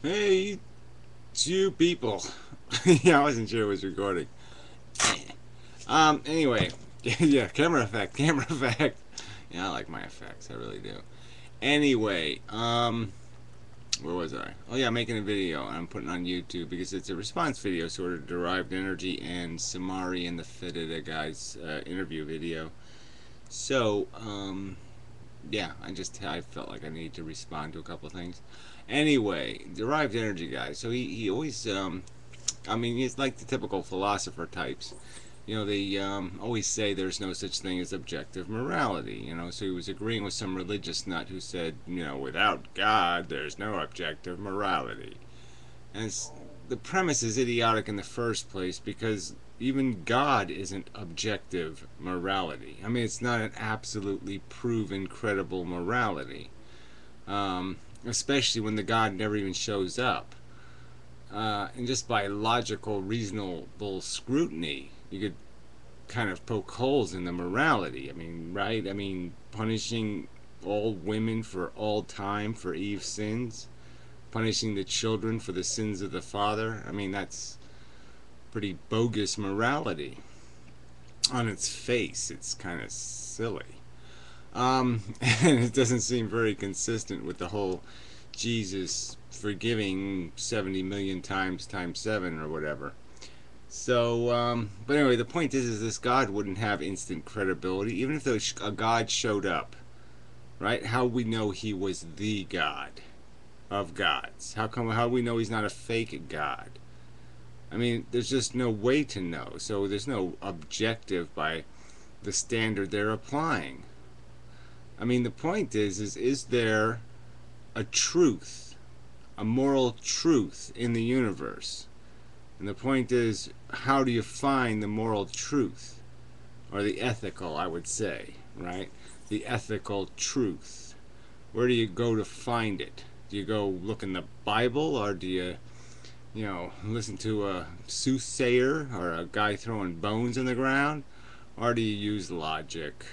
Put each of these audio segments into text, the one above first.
Hey, two people. Yeah, I wasn't sure it was recording. Anyway, yeah, camera effect, camera effect. Yeah, I like my effects, I really do. Anyway, where was I? Oh yeah, making a video. I'm putting it on YouTube because it's a response video, sort of derived energy and Samari and the Fitted guy's interview video. So, yeah, I felt like I needed to respond to a couple of things. Anyway, derived energy guy. So he always I mean, he's like the typical philosopher types. They always say there's no such thing as objective morality. So he was agreeing with some religious nut who said, without God, there's no objective morality. And the premise is idiotic in the first place because even God isn't objective morality. I mean, it's not an absolutely proven, credible morality, especially when the God never even shows up. And just by logical, reasonable scrutiny, you could kind of poke holes in the morality. I mean, right? I mean, punishing all women for all time for Eve's sins, punishing the children for the sins of the father. I mean, that's pretty bogus morality. On its face, it's kind of silly. And it doesn't seem very consistent with the whole Jesus forgiving 70 million times 7 or whatever. So, but anyway, the point is this God wouldn't have instant credibility, even if a God showed up, right? How we know he was the God of gods? How do we know he's not a fake God? I mean, there's just no way to know. So there's no objective by the standard they're applying. I mean, the point is there a truth, a moral truth in the universe? And the point is, how do you find the moral truth? Or the ethical, I would say, right? The ethical truth. Where do you go to find it? Do you go look in the Bible, or do you listen to a soothsayer or a guy throwing bones in the ground? Or do you use logic?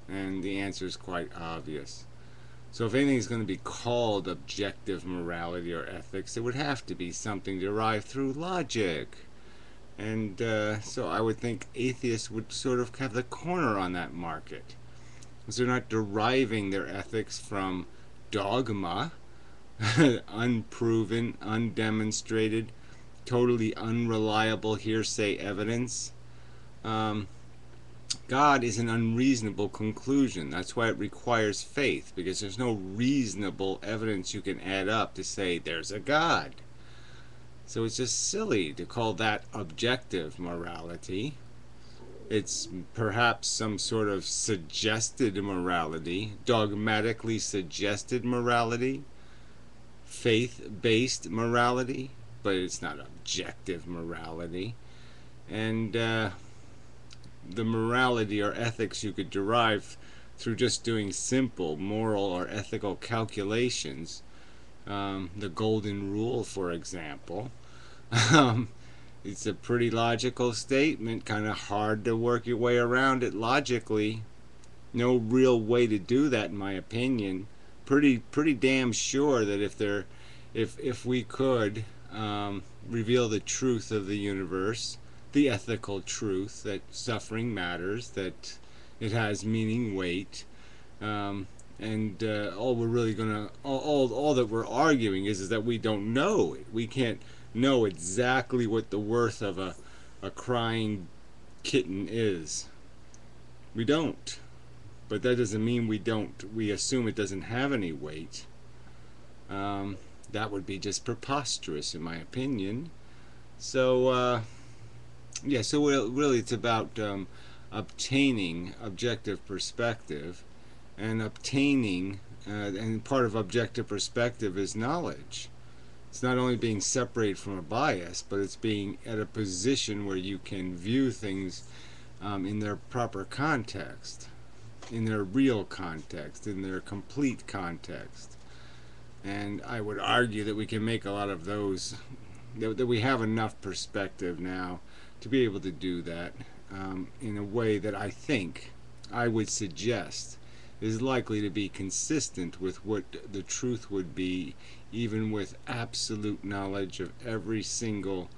And the answer is quite obvious. So if anything is going to be called objective morality or ethics, it would have to be something derived through logic. And so I would think atheists would sort of have the corner on that market. Because they're not deriving their ethics from dogma, unproven, undemonstrated, totally unreliable hearsay evidence. Um, God is an unreasonable conclusion. That's why it requires faith, because there's no reasonable evidence you can add up to say there's a God. So it's just silly to call that objective morality. It's perhaps some sort of suggested morality, dogmatically suggested morality, faith based morality, but it's not objective morality. And the morality or ethics you could derive through just doing simple moral or ethical calculations, the golden rule, for example. Um, it's a pretty logical statement, kind of hard to work your way around it logically. No real way to do that, in my opinion. Pretty damn sure that if we could reveal the truth of the universe, the ethical truth that suffering matters, that it has meaning, weight, and all we're really gonna all that we're arguing is that we don't know it. We can't know exactly what the worth of a crying kitten is. We don't. But that doesn't mean we assume it doesn't have any weight. That would be just preposterous, in my opinion. So, yeah, so really it's about obtaining objective perspective, and and part of objective perspective is knowledge. It's not only being separated from a bias, but it's being at a position where you can view things in their proper context, in their real context, in their complete context. And I would argue that we can make a lot of those, that we have enough perspective now to be able to do that in a way that I would suggest is likely to be consistent with what the truth would be, even with absolute knowledge of every single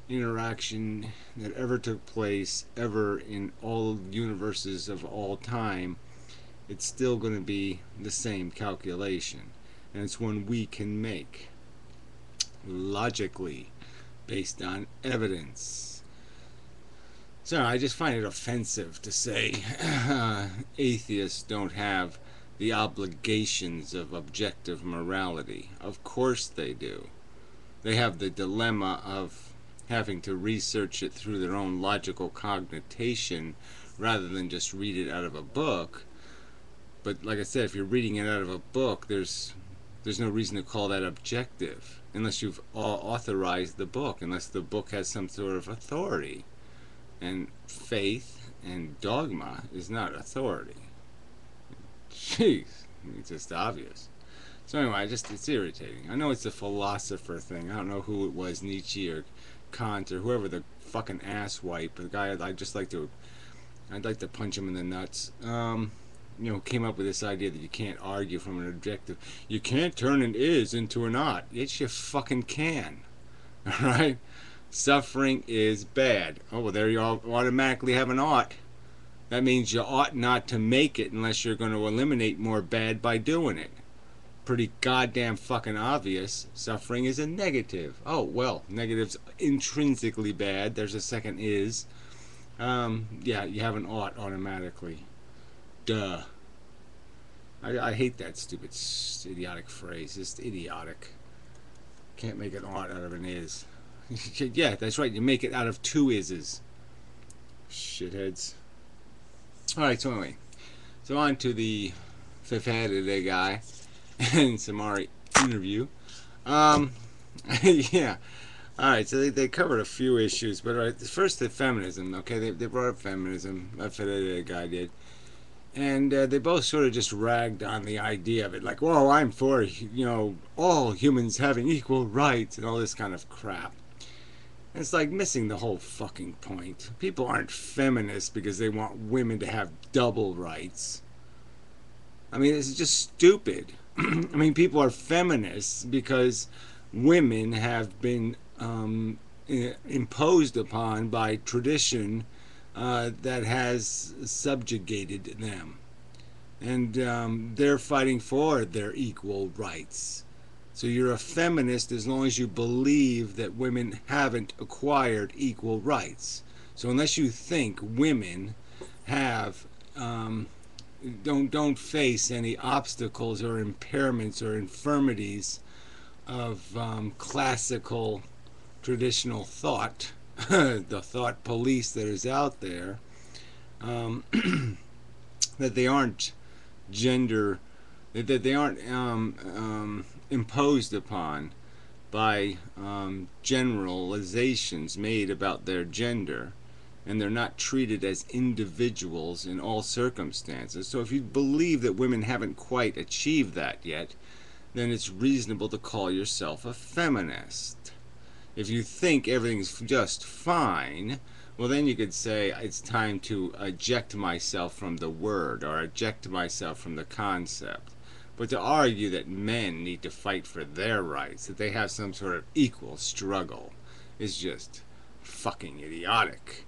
interaction that ever took place, ever in all universes of all time. It's still going to be the same calculation. And it's one we can make logically based on evidence. So I just find it offensive to say atheists don't have the obligations of objective morality. Of course they do. They have the dilemma of having to research it through their own logical cognition rather than just read it out of a book. But like I said, if you're reading it out of a book, there's no reason to call that objective unless you've authorized the book, unless the book has some sort of authority. And faith and dogma is not authority. Jeez, it's just obvious. So anyway, it's irritating. I know it's a philosopher thing. I don't know who it was, Nietzsche or Kant or whoever the fucking asswipe, the guy I'd like to punch him in the nuts. Came up with this idea that you can't argue from an objective. You can't turn an is into an ought. Yes, you fucking can. All right? Suffering is bad. Oh, well, there you automatically have an ought. That means you ought not to make it unless you're going to eliminate more bad by doing it. Pretty goddamn fucking obvious. Suffering is a negative. Oh, well, negative's intrinsically bad. There's a second is. Yeah, you have an ought automatically. Duh. I hate that stupid, idiotic phrase. It's idiotic. Can't make an ought out of an is. Yeah, that's right. You make it out of two is's. Shitheads. Alright, so anyway. So on to the fifth head of the guy and Samari interview. Yeah. Alright, so they covered a few issues, but first the feminism, okay? They brought up feminism. That's what the guy did. And they both sort of just ragged on the idea of it, like, well, I'm for, all humans having equal rights and all this kind of crap. And it's like missing the whole fucking point. People aren't feminists because they want women to have double rights. I mean, this is just stupid. I mean, people are feminists because women have been imposed upon by tradition that has subjugated them. And they're fighting for their equal rights. So you're a feminist as long as you believe that women haven't acquired equal rights. So unless you think women have don't face any obstacles or impairments or infirmities of classical traditional thought, the thought police that is out there, that they aren't gender, that they aren't imposed upon by generalizations made about their gender, and they're not treated as individuals in all circumstances. So if you believe that women haven't quite achieved that yet, then it's reasonable to call yourself a feminist. If you think everything's just fine, well, then you could say it's time to eject myself from the word or eject myself from the concept. But to argue that men need to fight for their rights, that they have some sort of equal struggle, is just fucking idiotic.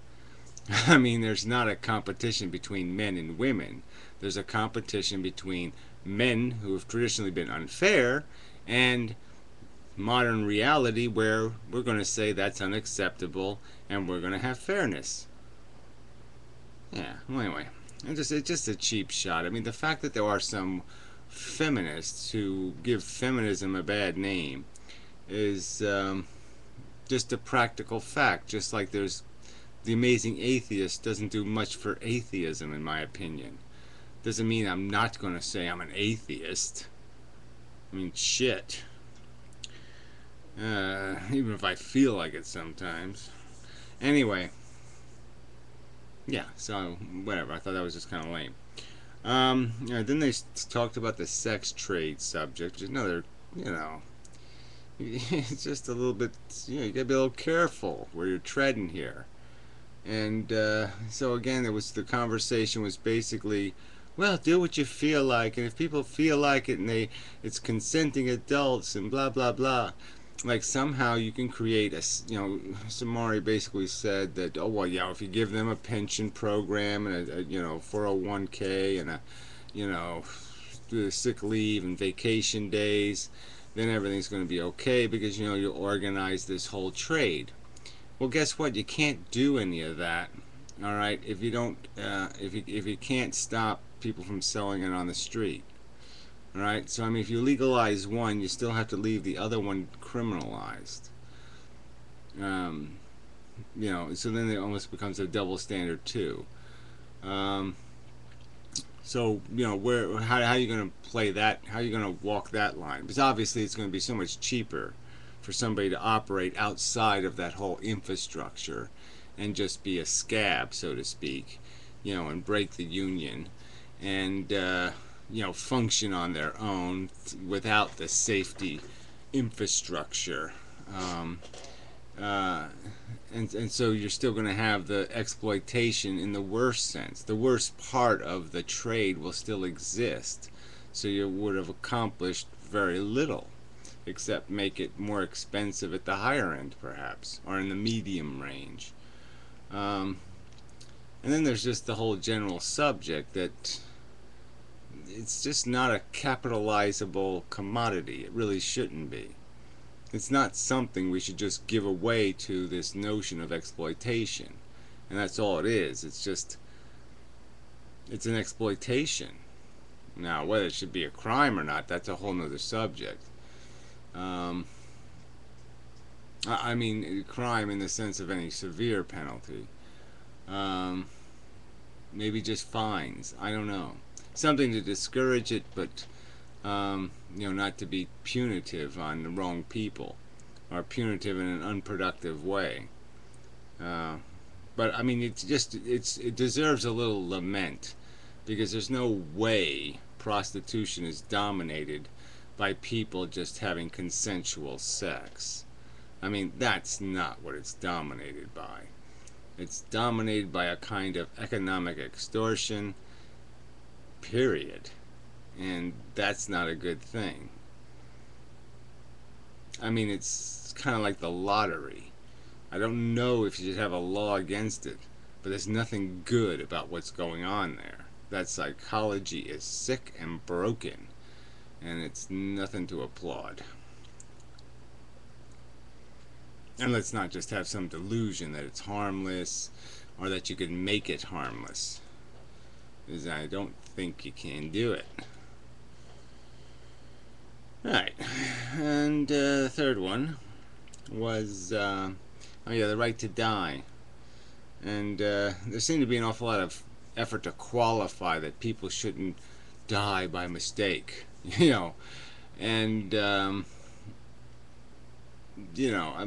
I mean, there's not a competition between men and women. There's a competition between men who have traditionally been unfair and modern reality where we're going to say that's unacceptable and we're going to have fairness. Yeah, well, anyway, it's just a cheap shot. I mean, the fact that there are some feminists who give feminism a bad name is just a practical fact, just like there's the amazing atheist doesn't do much for atheism, in my opinion. Doesn't mean I'm not going to say I'm an atheist. I mean, shit. Even if I feel like it sometimes. Anyway. Yeah, so, whatever. I thought that was just kind of lame. Then they talked about the sex trade subject, which is another, it's just a little bit, you gotta be a little careful where you're treading here. And so again, the conversation was basically well, do what you feel like, and if people feel like it and it's consenting adults and blah blah blah, like somehow you can create Samari basically said that, oh well, yeah, if you give them a pension program and a 401k and a you know sick leave and vacation days, then everything's going to be okay because you organize this whole trade. Well, guess what? You can't do any of that. All right, if you don't, if you can't stop people from selling it on the street. All right, so I mean, if you legalize one, you still have to leave the other one criminalized. Um, so then it almost becomes a double standard too. Um, so where how are you going to play that? How are you going to walk that line? Because obviously it's going to be so much cheaper for somebody to operate outside of that whole infrastructure and just be a scab, so to speak, and break the union and function on their own without the safety infrastructure. Um, uh, and so you're still going to have the exploitation in the worst sense. The worst part of the trade will still exist. So you would have accomplished very little, except make it more expensive at the higher end, perhaps, or in the medium range. Um, and then there's just the whole general subject that it's just not a capitalizable commodity. It really shouldn't be. It's not something we should just give away to this notion of exploitation. And that's all it is. It's an exploitation. Now, whether it should be a crime or not, that's a whole nother subject. Um, I mean, crime in the sense of any severe penalty. Um, Maybe just fines. I don't know. Something to discourage it, but not to be punitive on the wrong people or punitive in an unproductive way. Uh, but I mean, it deserves a little lament because there's no way prostitution is dominated by people just having consensual sex. I mean, that's not what it's dominated by. It's dominated by a kind of economic extortion, period. And that's not a good thing. I mean, it's kind of like the lottery. I don't know if you should have a law against it, but there's nothing good about what's going on there. That psychology is sick and broken, and it's nothing to applaud. And let's not just have some delusion that it's harmless or that you can make it harmless, because I don't think you can do it. Alright, and the third one was, oh yeah, the right to die. And there seemed to be an awful lot of effort to qualify that people shouldn't die by mistake, and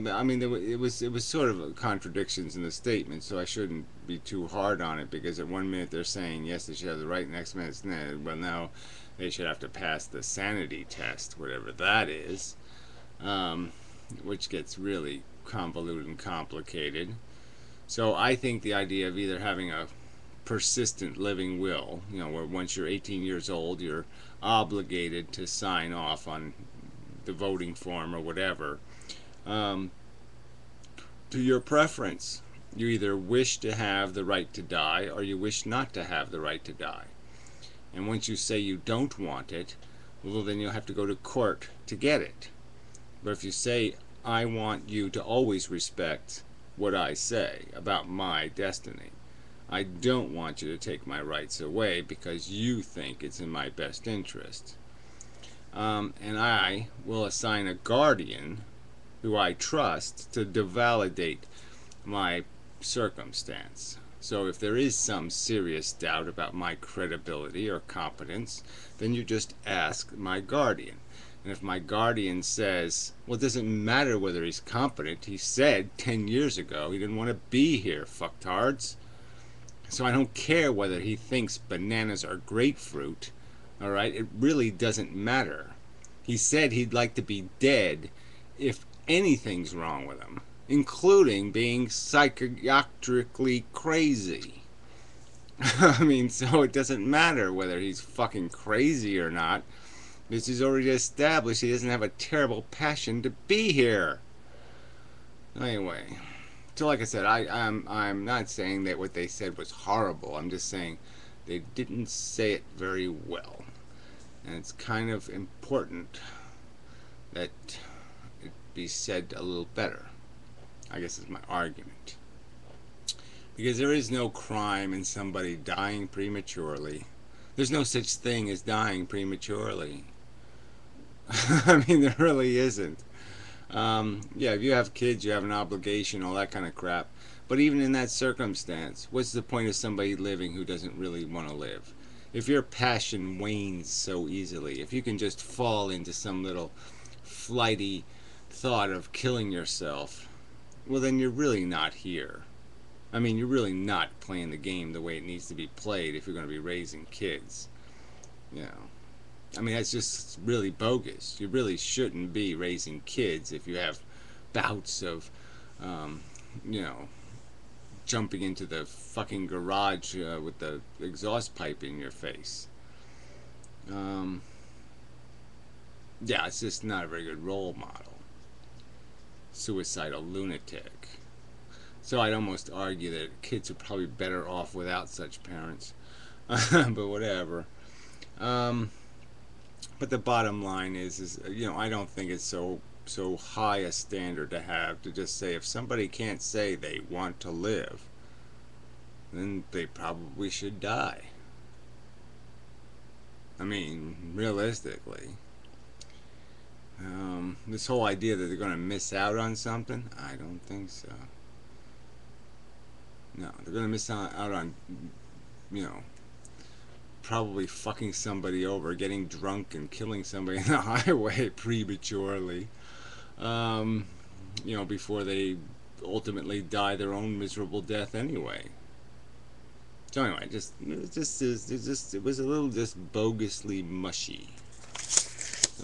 I mean, it was sort of contradictions in the statement, so I shouldn't be too hard on it because at one minute they're saying yes, they should have the right, next minute it's no, well now they should have to pass the sanity test, whatever that is, which gets really convoluted and complicated. So I think the idea of either having a persistent living will, where once you're 18 years old, you're obligated to sign off on the voting form or whatever, to your preference. You either wish to have the right to die or you wish not to have the right to die. And once you say you don't want it, well, then you'll have to go to court to get it. But if you say, I want you to always respect what I say about my destiny, I don't want you to take my rights away because you think it's in my best interest. And I will assign a guardian who I trust to validate my circumstance. So if there is some serious doubt about my credibility or competence, then you just ask my guardian. And if my guardian says, well, it doesn't matter whether he's competent, he said 10 years ago he didn't want to be here, fucktards. So I don't care whether he thinks bananas are grapefruit, alright? It really doesn't matter. He said he'd like to be dead if anything's wrong with him, including being psychiatrically crazy. I mean, so it doesn't matter whether he's fucking crazy or not. This is already established. He doesn't have a terrible passion to be here. Anyway, so like I said, I'm not saying that what they said was horrible. I'm just saying they didn't say it very well, and it's kind of important that it be said a little better. I guess is my argument. Because there is no crime in somebody dying prematurely. There's no such thing as dying prematurely. I mean, there really isn't. Yeah, if you have kids, you have an obligation, all that kind of crap. But even in that circumstance, what's the point of somebody living who doesn't really want to live? If your passion wanes so easily, if you can just fall into some little flighty thought of killing yourself, well, then you're really not here. I mean, you're really not playing the game the way it needs to be played if you're going to be raising kids. You know. I mean, that's just really bogus. You really shouldn't be raising kids if you have bouts of, um, you know, jumping into the fucking garage with the exhaust pipe in your face. Um, yeah, it's just not a very good role model. Suicidal lunatic. So I'd almost argue that kids are probably better off without such parents. But whatever. But the bottom line is you know, I don't think it's so high a standard to have to just say if somebody can't say they want to live, then they probably should die. I mean, realistically. This whole idea that they're going to miss out on something, I don't think so. No, they're going to miss out on, you know, probably fucking somebody over, getting drunk and killing somebody on the highway prematurely, you know, before they ultimately die their own miserable death anyway. So anyway, it was a little just bogusly mushy.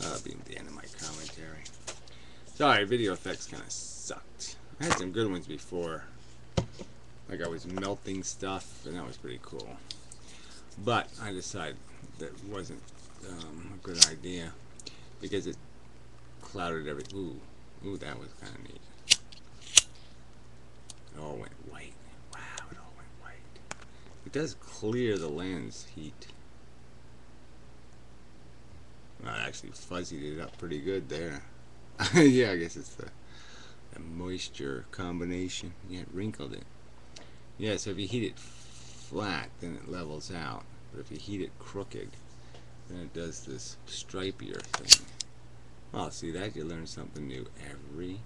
That'll be the end of my commentary. Sorry, video effects kind of sucked. I had some good ones before. Like I was melting stuff, and that was pretty cool. But I decided that wasn't a good idea because it clouded every. Ooh, that was kind of neat. It all went white. Wow, it all went white. It does clear the lens heat. Well, I actually fuzzied it up pretty good there. Yeah, I guess it's the moisture combination. Yeah, it wrinkled it. Yeah, so if you heat it flat, then it levels out. But if you heat it crooked, then it does this stripier thing. Well, see that? You learn something new every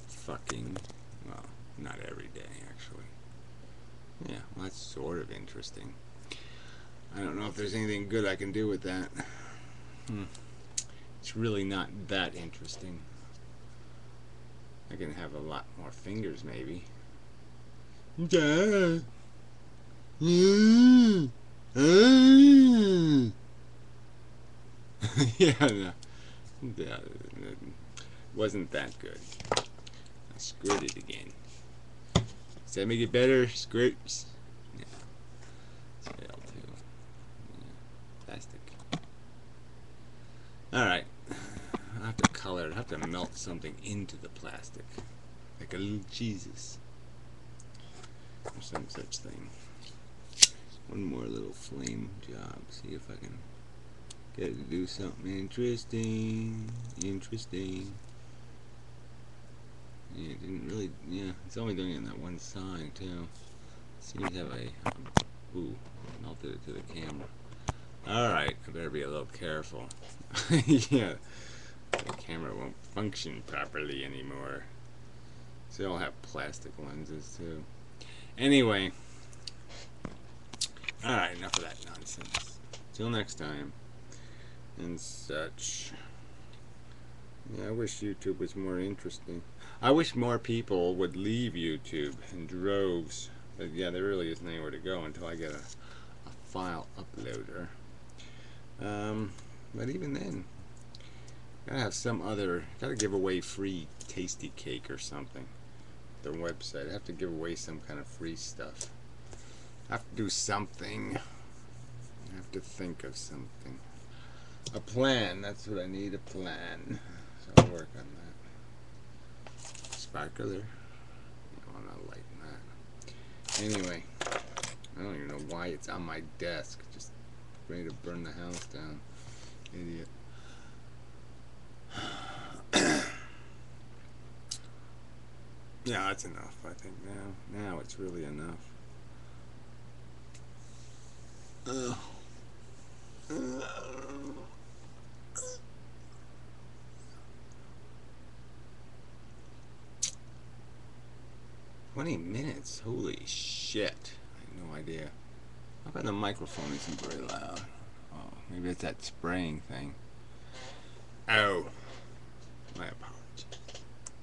fucking, well, not every day, actually. Yeah, well, that's sort of interesting. I don't know if there's anything good I can do with that. It's really not that interesting. I can have a lot more fingers, maybe. Yeah. Yeah, no. Yeah, it wasn't that good. I screwed it again. Does that make it better? Squirts? Yeah. It's failed too. Yeah. Plastic. Alright. I have to color it. I have to melt something into the plastic. Like a little Jesus. Or some such thing. One more little flame job. See if I can get it to do something interesting. Interesting. Yeah, it didn't really. Yeah, it's only doing it on that one side too. Seems to have a. Ooh, melted it to the camera. Alright, I better be a little careful. Yeah, the camera won't function properly anymore. So they all have plastic lenses too. Anyway. Alright, enough of that nonsense. Till next time. And such. Yeah, I wish YouTube was more interesting. I wish more people would leave YouTube in droves. But yeah, there really isn't anywhere to go until I get a file uploader. But even then, gotta have some other, gotta give away free tasty cake or something. The website, I have to give away some kind of free stuff. I have to do something. I have to think of something. A plan. That's what I need, a plan. So I'll work on that. Sparkler. I want to lighten that. Anyway, I don't even know why it's on my desk. Just ready to burn the house down. Idiot. Yeah, that's enough, I think, now. Now it's really enough. Ugh. 20 minutes? Holy shit. I had no idea. How come the microphone isn't very loud? Oh, maybe it's that spraying thing. Oh. My apologies.